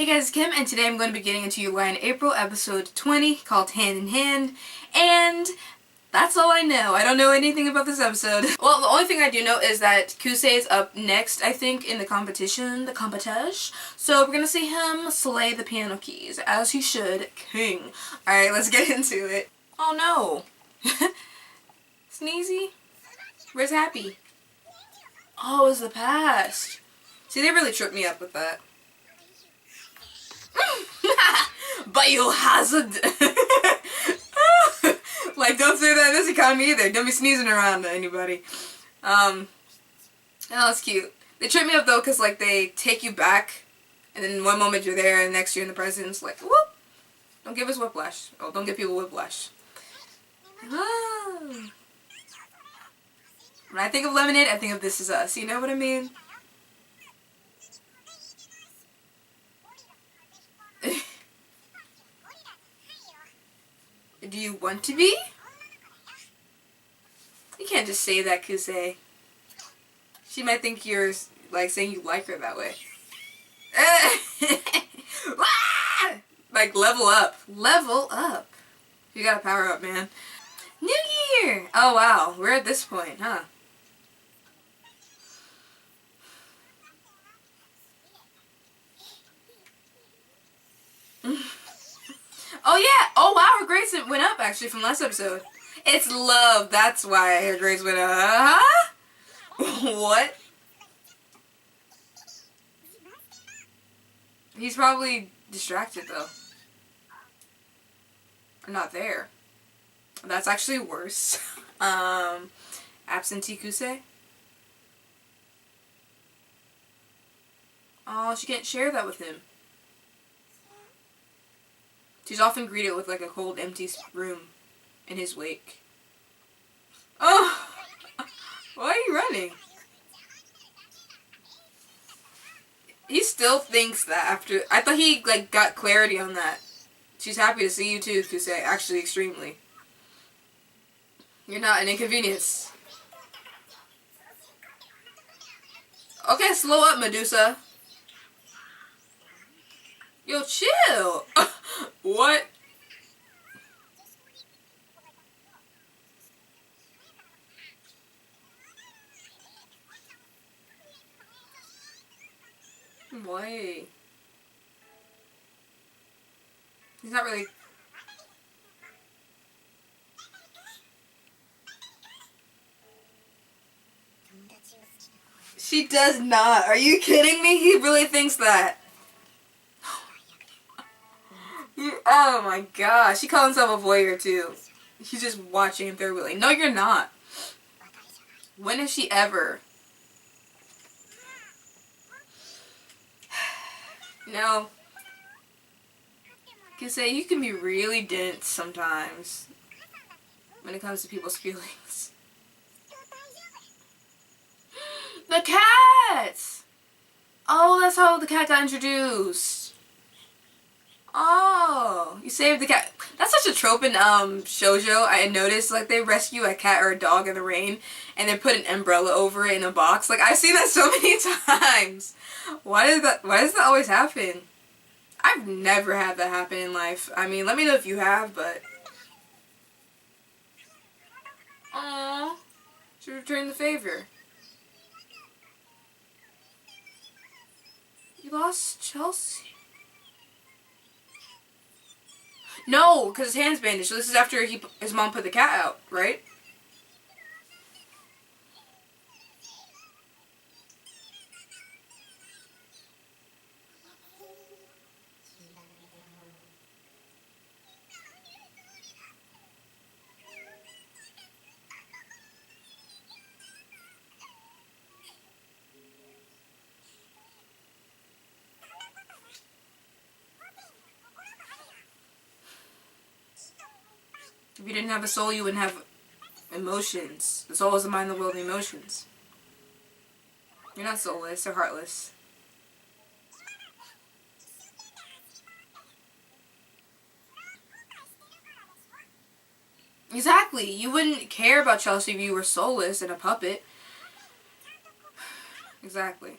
Hey guys, it's Kim, and today I'm going to be getting into Your Lie in April, episode 20, called Hand in Hand, and that's all I know. I don't know anything about this episode. Well, the only thing I do know is that Kusei is up next, I think, in the competition, so we're gonna see him slay the piano keys, as he should. King. Alright, let's get into it. Oh no. Sneezy? Where's Happy? Oh, it's the past. See, they really tripped me up with that. Biohazard! Like, don't say that in this economy either. Don't be sneezing around anybody. Oh, that's cute. They trip me up though, because like they take you back, and then one moment you're there, and next you're in the present. It's like, whoop! Don't give us whiplash. Oh, don't give people whiplash. When I think of Lemonade, I think of This Is Us. You know what I mean? Do you want to be? You can't just say that, Kusei. She might think you're, like, saying you like her that way. Like, level up. Level up. You gotta power up, man. New Year! Oh, wow. We're at this point, huh? Oh yeah! Oh wow, her grades went up actually from last episode. It's love, that's why her grades went up. Huh? What? He's probably distracted though. Or not there. That's actually worse. Absentee Kusei? Oh, she can't share that with him. She's often greeted with like a cold, empty room in his wake. Oh! Why are you running? He still thinks that after... I thought he like got clarity on that. She's happy to see you too, Kusei. Actually, extremely. You're not an inconvenience. Okay, slow up, Medusa. Yo, chill! What? Why? He's not really... She does not. Are you kidding me? He really thinks that. Oh my gosh. He calls himself a voyeur too. He's just watching him through willing. No, you're not. When has she ever? No. I can say you can be really dense sometimes when it comes to people's feelings. The cats! Oh, that's how the cat got introduced. Oh, you saved the cat. That's such a trope in shoujo. I noticed like they rescue a cat or a dog in the rain and they put an umbrella over it in a box. Like I've seen that so many times. Why does that always happen? I've never had that happen in life. I mean, let me know if you have, but aww, should return the favor. You lost Chelsea. No, because his hand's bandaged. So this is after his mom put the cat out, right? If you didn't have a soul, you wouldn't have emotions. The soul is the mind, the will, the emotions. You're not soulless or heartless. Exactly. You wouldn't care about Chelsea if you were soulless and a puppet. Exactly.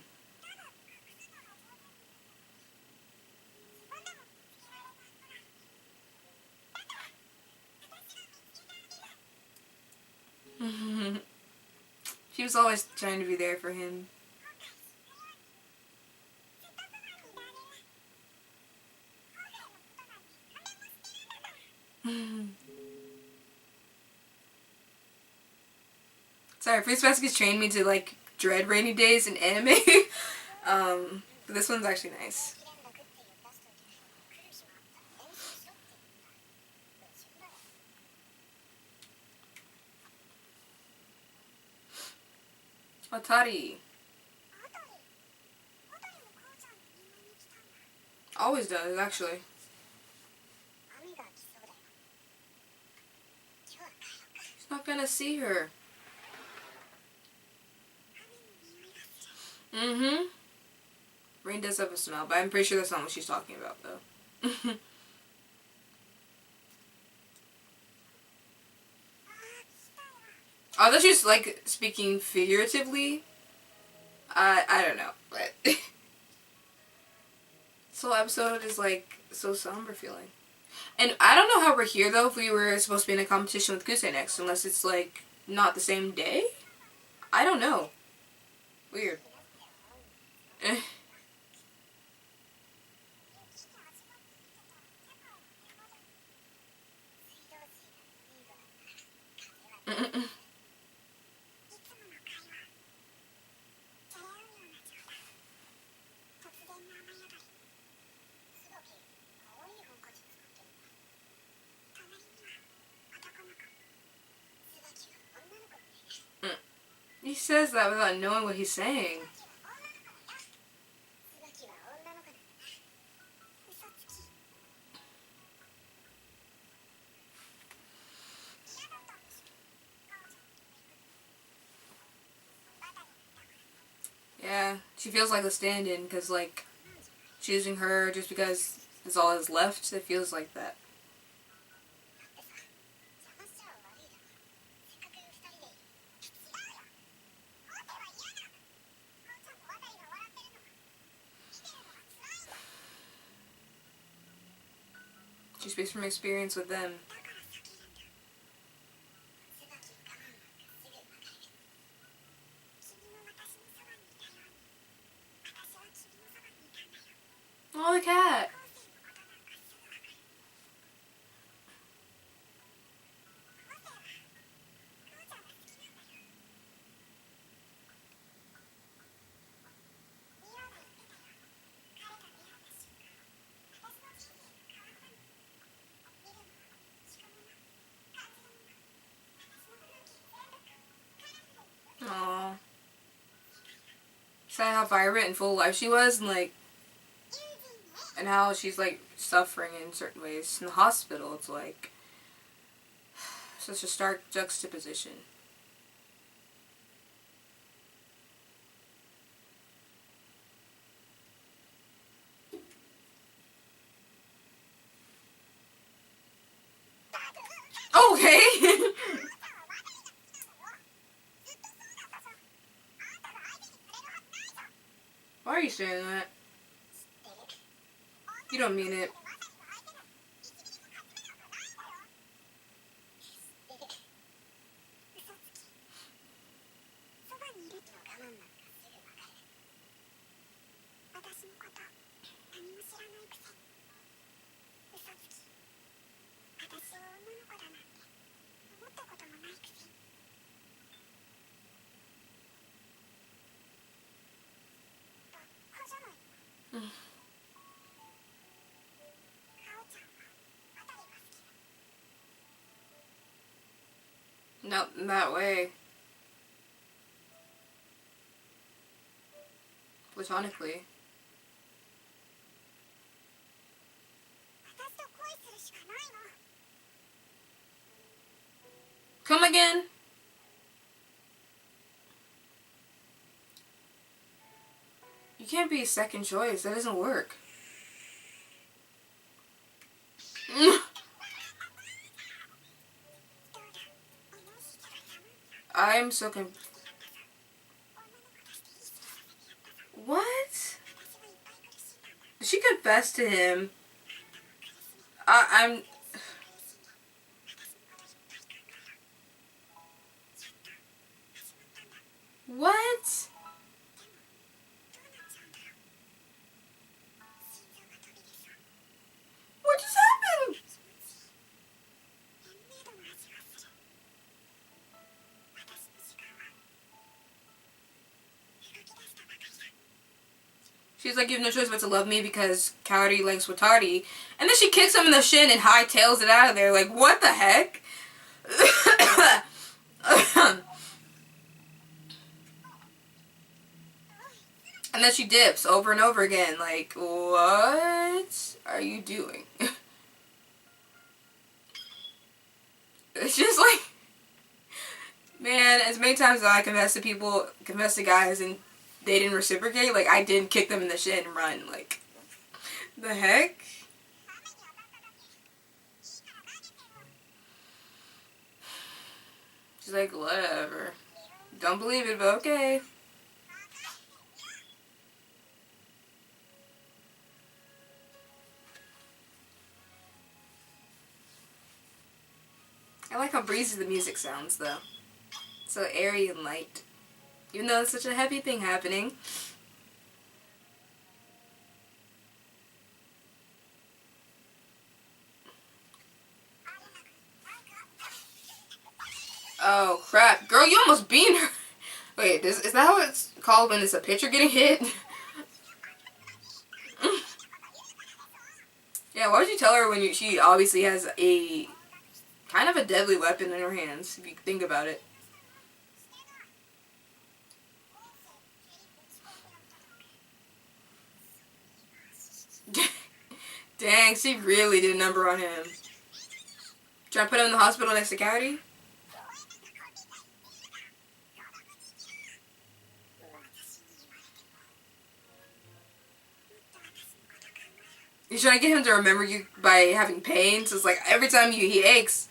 She was always trying to be there for him. Sorry, Fruits Baskets trained me to like dread rainy days in anime. But this one's actually nice. Atari. Always does, actually. He's not gonna see her. Mm-hmm. Rain does have a smell, but I'm pretty sure that's not what she's talking about, though. I thought she was, like, speaking figuratively. I don't know, but... This whole episode is, like, so somber feeling. And I don't know how we're here, though, if we were supposed to be in a competition with Kusei next, unless it's, like, not the same day? I don't know. Weird. He says that without knowing what he's saying. Yeah, she feels like a stand-in because, like, choosing her just because it's all that's left, it feels like that. She speaks from experience with them. Oh, the cat! Aww. Sad how vibrant and full of life she was, and like, and how she's like suffering in certain ways. In the hospital, it's like such a stark juxtaposition. Okay. Why are you saying that? You don't mean it. Not in that way. Platonically. Come again? You can't be a second choice. That doesn't work. I'm so What? She confessed to him. I'm... What? What just happened? She's like, you have no choice but to love me because Cowardy likes Watardi. And then she kicks him in the shin and hightails it out of there. Like, what the heck? And then she dips over and over again. Like, what are you doing? It's just like, man, as many times as I confess to guys, and they didn't reciprocate, like, I didn't kick them in the shin and run. Like, the heck? She's like, whatever. Don't believe it, but okay. I like how breezy the music sounds, though. So airy and light. Even though it's such a heavy thing happening. Oh, crap. Girl, you almost beat her. Wait, is that how it's called when it's a pitcher getting hit? Yeah, why would you tell her when she obviously has a kind of a deadly weapon in her hands, if you think about it. Dang, she really did a number on him. Trying to put him in the hospital next to Cowardy? You're trying to get him to remember you by having pain, so it's like every time he aches,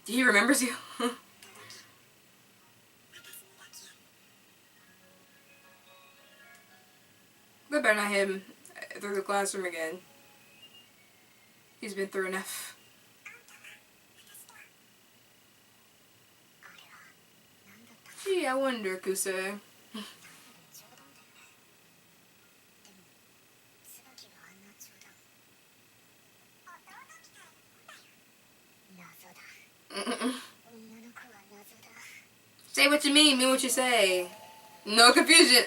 he remembers you. They better not hit him through the classroom again. He's been through enough. Gee, I wonder, Kusei. Say what you mean what you say. No confusion.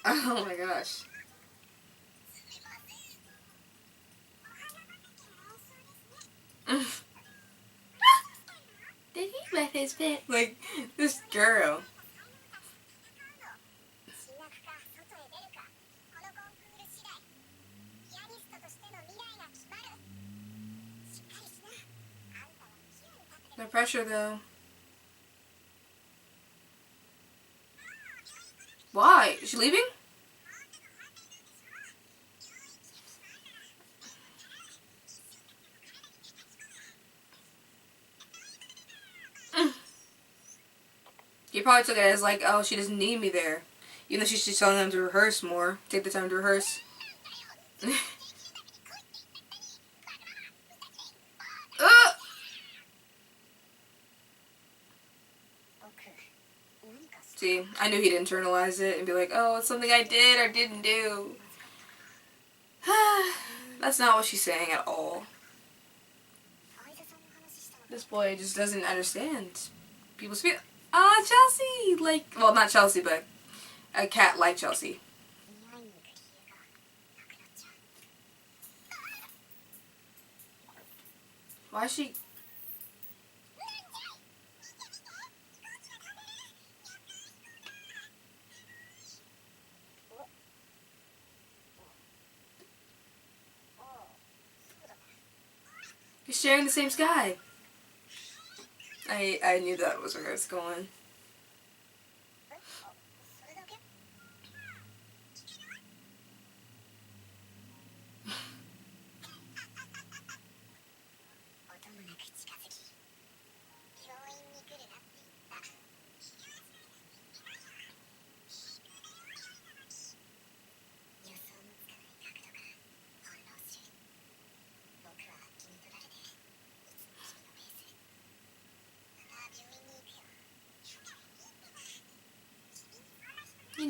Oh my gosh. Did he wet his pants? Like, this girl. No pressure though. Why? Is she leaving? He probably took it as like, oh, she doesn't need me there. Even though she's just telling them to rehearse more. Take the time to rehearse. See, I knew he'd internalize it and be like, oh, it's something I did or didn't do. That's not what she's saying at all. This boy just doesn't understand people's feelings. Ah, Chelsea! Like, well, not Chelsea, but a cat like Chelsea. Why is she... You're sharing the same sky. I knew that was where it was going.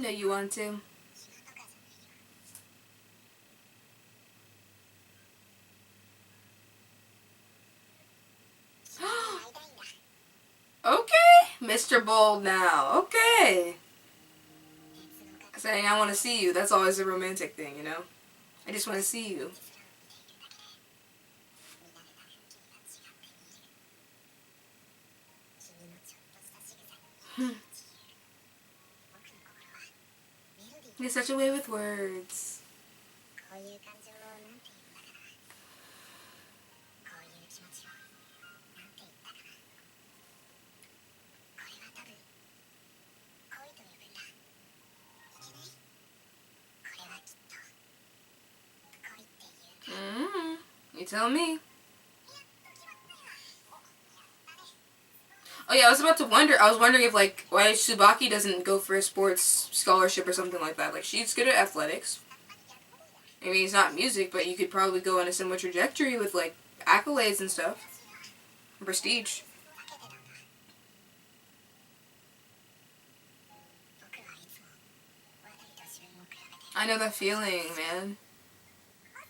know you want to. Okay, Mr. Bold now. Okay. Saying I want to see you. That's always a romantic thing, you know? I just want to see you. You're such a way with words. You tell me. Oh yeah, I was wondering if like why Tsubaki doesn't go for a sports scholarship or something like that. Like she's good at athletics. I mean, it's not music, but you could probably go on a similar trajectory with like accolades and stuff. Prestige. I know that feeling, man.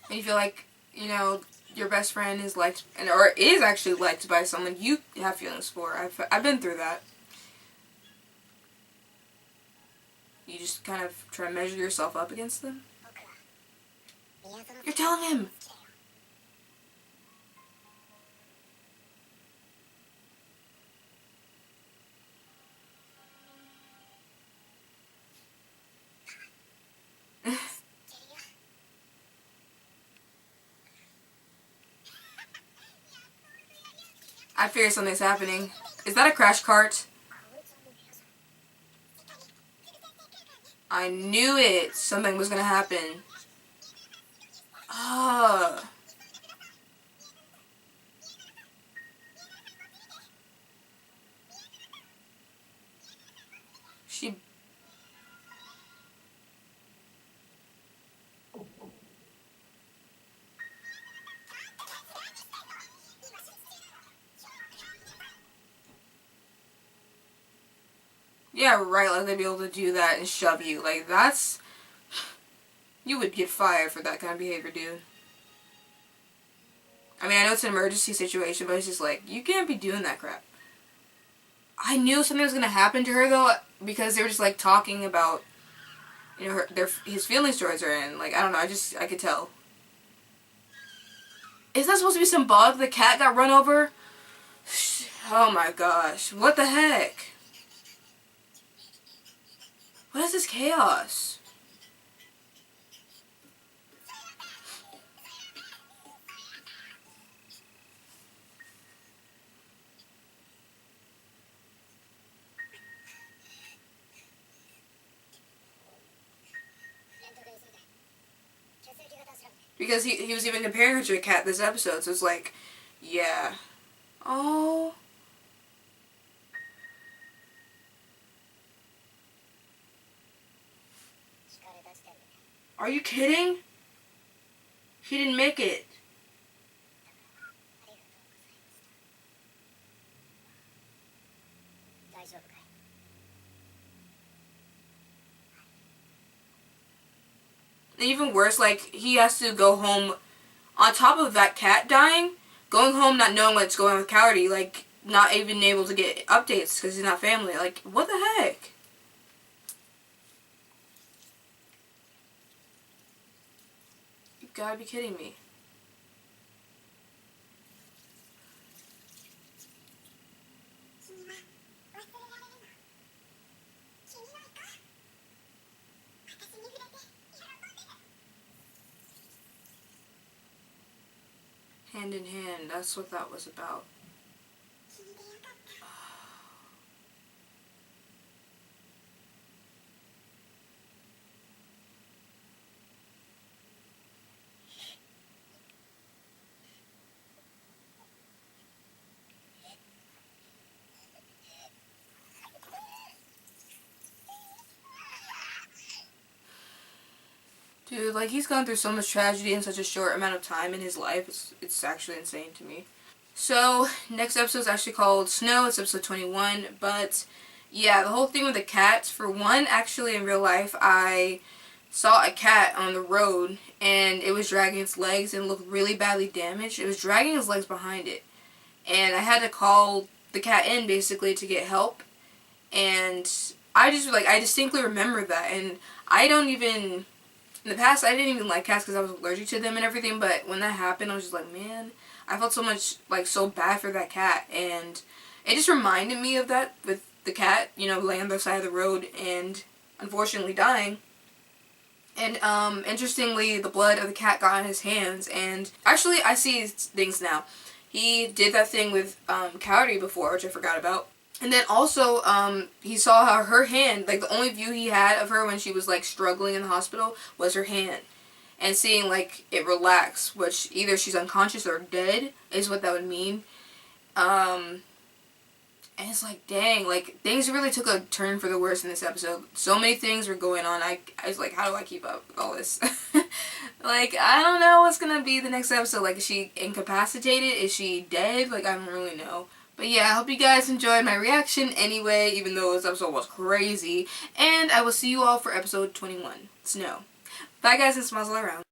And you feel like, you know, your best friend is liked, or is actually liked by someone you have feelings for. I've been through that. You just kind of try to measure yourself up against them. You're telling him! I fear something's happening. Is that a crash cart? I knew it! Something was gonna happen. Ugh. She... Yeah, right, like they'd be able to do that and shove you. Like, that's... You would get fired for that kind of behavior, dude. I mean, I know it's an emergency situation, but it's just like, you can't be doing that crap. I knew something was gonna happen to her, though, because they were just, like, talking about, you know, his feelings towards her, and, like, I don't know, I could tell. Is that supposed to be symbolic? The cat got run over? Oh my gosh, what the heck? What is this chaos? Because he was even comparing her to a cat this episode, so it's like, yeah. Oh. Are you kidding? He didn't make it. And even worse, like, he has to go home, on top of that cat dying, going home not knowing what's going on with Cowardy, like, not even able to get updates because he's not family. Like, what the heck? You gotta be kidding me. Hand in hand, that's what that was about. Dude, like, he's gone through so much tragedy in such a short amount of time in his life. It's actually insane to me. So, next episode is actually called Snow. It's episode 21, but Yeah, the whole thing with the cats, for one, actually in real life, I saw a cat on the road and it was dragging its legs and looked really badly damaged. It was dragging its legs behind it. And I had to call the cat in basically to get help. And I just like, I distinctly remember that. And I don't even, in the past I didn't even like cats because I was allergic to them and everything. But when that happened, I was just like, man, I felt so much, like, so bad for that cat. And it just reminded me of that with the cat, you know, laying on the side of the road and unfortunately dying. And interestingly, the blood of the cat got on his hands, and actually I see things now. He did that thing with Cowdy before, which I forgot about. And then also, he saw how her hand, like the only view he had of her when she was like struggling in the hospital was her hand. And seeing like it relax, which either she's unconscious or dead is what that would mean. And it's like, dang, like, things really took a turn for the worse in this episode. So many things were going on. I was like, how do I keep up with all this? Like, I don't know what's gonna be the next episode. Like, is she incapacitated? Is she dead? Like, I don't really know. But yeah, I hope you guys enjoyed my reaction anyway, even though this episode was crazy. And I will see you all for episode 21. Snow. Bye guys, and smiles all around.